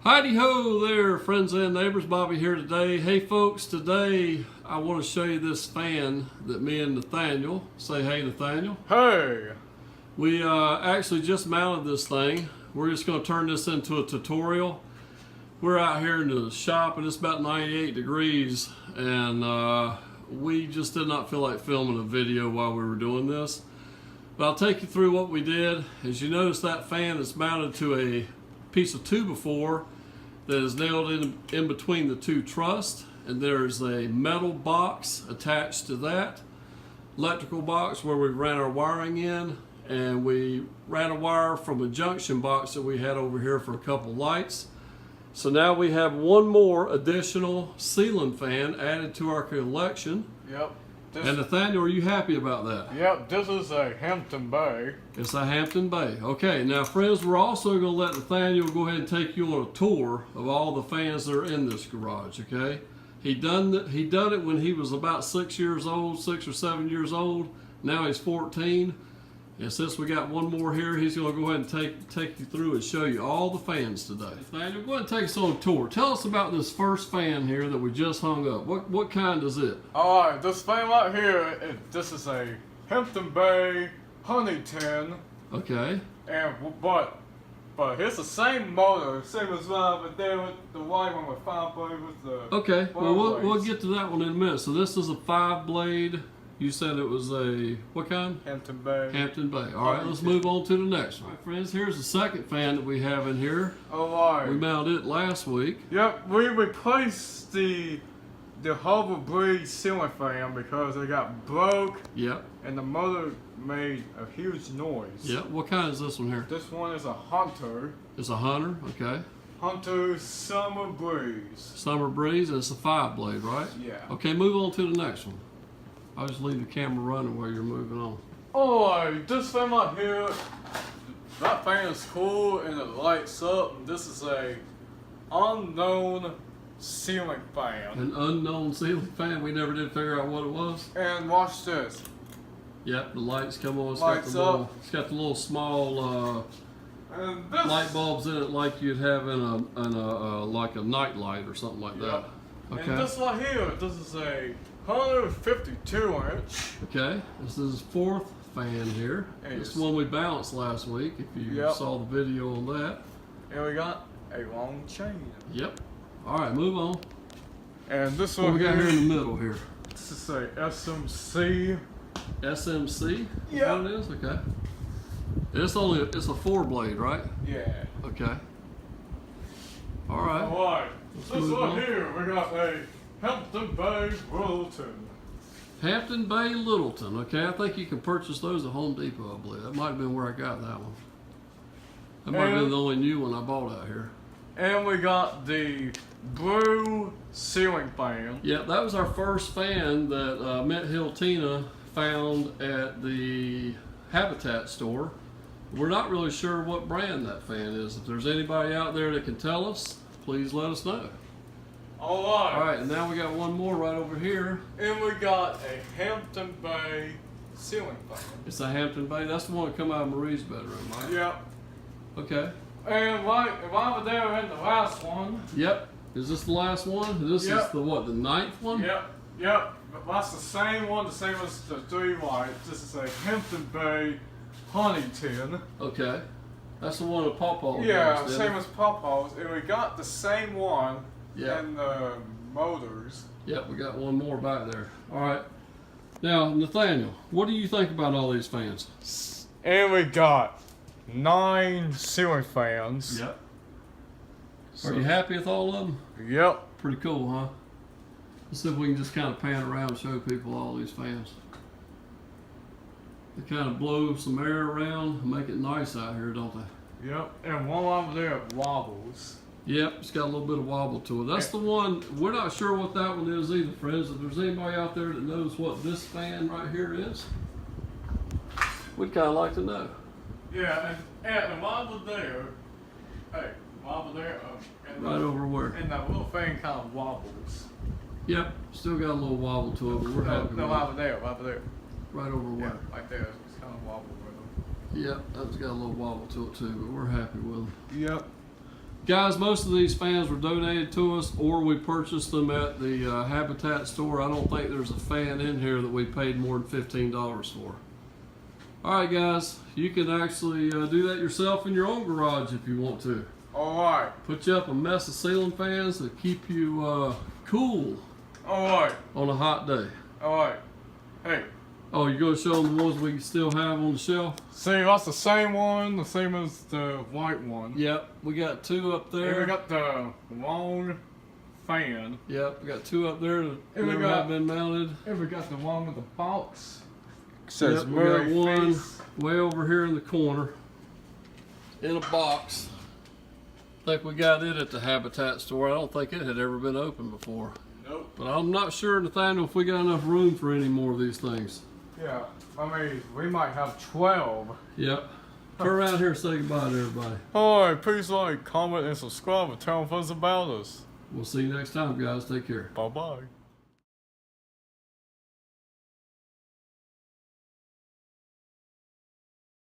Heidi ho there, friends and neighbors. Bobby here today. Hey folks, today I want to show you this fan that me and Nathaniel, say hey Nathaniel. Hey! We actually just mounted this thing. We're just going to turn this into a tutorial. We're out here in the shop and it's about 98 degrees and we just did not feel like filming a video while we were doing this. But I'll take you through what we did. As you notice, that fan is mounted to a piece of 2x4 that is nailed in between the two trusses, and there's a metal box attached to that electrical box where we ran our wiring in, and we ran a wire from a junction box that we had over here for a couple lights. So now we have one more additional ceiling fan added to our collection. Yep. And Nathaniel, are you happy about that? Yep, this is a Hampton Bay. It's a Hampton Bay. Okay, now friends, we're also going to let Nathaniel go ahead and take you on a tour of all the fans that are in this garage, okay? He done it when he was about 6 years old, 6 or 7 years old. Now he's 14. And since we got one more here, he's going to go ahead and take you through and show you all the fans today. Nathaniel, go ahead and take us on a tour. Tell us about this first fan here that we just hung up. What kind is it? Alright, this fan right here, this is a Hampton Bay Huntington. Okay. And but here's the same motor, same as mine, but there with the white one with 5 blade with the. Okay. Well, we'll blades. get to that one in a minute. So this is a 5-blade. You said it was a, what kind? Hampton Bay. Hampton Bay. All right, let's move on to the next one. All right, friends, here's the second fan that we have in here. Alright. We mounted it last week. Yep, we replaced the Harbor Breeze ceiling fan because it got broke. Yep. And the motor made a huge noise. Yep. What kind is this one here? This one is a Hunter. It's a Hunter. Okay. Hunter Summer Breeze. Summer Breeze, and it's a 5-blade, right? Yeah. Okay, move on to the next one. I'll just leave the camera running while you're moving on. Alright, this fan right here, that fan is cool and it lights up. This is a unknown ceiling fan. An unknown ceiling fan. We never did figure out what it was. And watch this. Yep, the lights come on. Lights up. It's got the little small And this, light bulbs in it, like you'd have in a like a night light or something like that. Okay. And this right here, this is a 152 inch. Okay. This is fourth fan here. Yes. This is one we balanced last week. If you saw the video on that. And we got a long chain. Yep. All right, move on. And this What one we got here in the middle here? This is a SMC. SMC? Yeah. What it is? Okay. It's a 4-blade, right? Yeah. Okay. All right. Alright. Let's This move one on. here, we got a Hampton Bay Littleton. Hampton Bay Littleton. Okay, I think you can purchase those at Home Depot, I believe. That might have been where I got that one. That might have been the only new one I bought out here. And we got the blue ceiling fan. Yeah, that was our first fan that Mint Hill Tina found at the Habitat store. We're not really sure what brand that fan is. If there's anybody out there that can tell us, please let us know. Alright. All right, and now we got one more right over here. And we got a Hampton Bay ceiling fan. It's a Hampton Bay. That's the one that come out of Marie's bedroom, right? Yep. Okay. And right over there in the last one. Yep. Is this the last one? This is the what? The 9th one? Yep. Yep. But that's the same one, the same as the 3 lights. This is a Hampton Bay Huntington. Okay. That's the one with Pawpaw. Yeah, same as Pawpaw's. And we got the same one. Yeah. And the motors. Yep, we got one more back there. All right. Now, Nathaniel, what do you think about all these fans? And we got 9 ceiling fans. Yep. So, Are you happy with all of them? Yep. Pretty cool, huh? Let's see if we can just kind of pan around and show people all these fans. They kind of blow some air around and make it nice out here, don't they? Yep. And one over there wobbles. Yep, it's got a little bit of wobble to it. That's the one, we're not sure what that one is either, friends. If there's anybody out there that knows what this fan right here is, we'd kind of like to know. Yeah, and the wobble there, hey, wobble there, and Right over where? and that little thing kind of wobbles. Yep, still got a little wobble to it, but we're happy No, with wobble there, wobble there. it. Right over Yeah, where? right there, it's kind of wobble with them. Yep, that's got a little wobble to it too, but we're happy with them. Yep. Guys, most of these fans were donated to us, or we purchased them at the Habitat store. I don't think there's a fan in here that we paid more than $15 for. All right, guys, you can actually do that yourself in your own garage if you want to. Alright. Put you up a mess of ceiling fans that keep you cool Alright. on a hot day. Alright. Hey. Oh, you're gonna show them the ones we still have on the shelf? See, that's the same one, the same as the white one. Yep, we got two up there. And we got the long fan. Yep, we got two up there that And we never got- have been mounted. And we got the one with the box. Yep, we got one way over here in the corner in a box. I think we got it at the Habitat store. I don't think it had ever been opened before. Nope. But I'm not sure, Nathaniel, if we got enough room for any more of these things. Yeah, I mean, we might have 12. Yep. Turn around here and say goodbye to everybody. Alright, please like, comment, and subscribe and tell friends about us. We'll see you next time, guys. Take care. Bye-bye.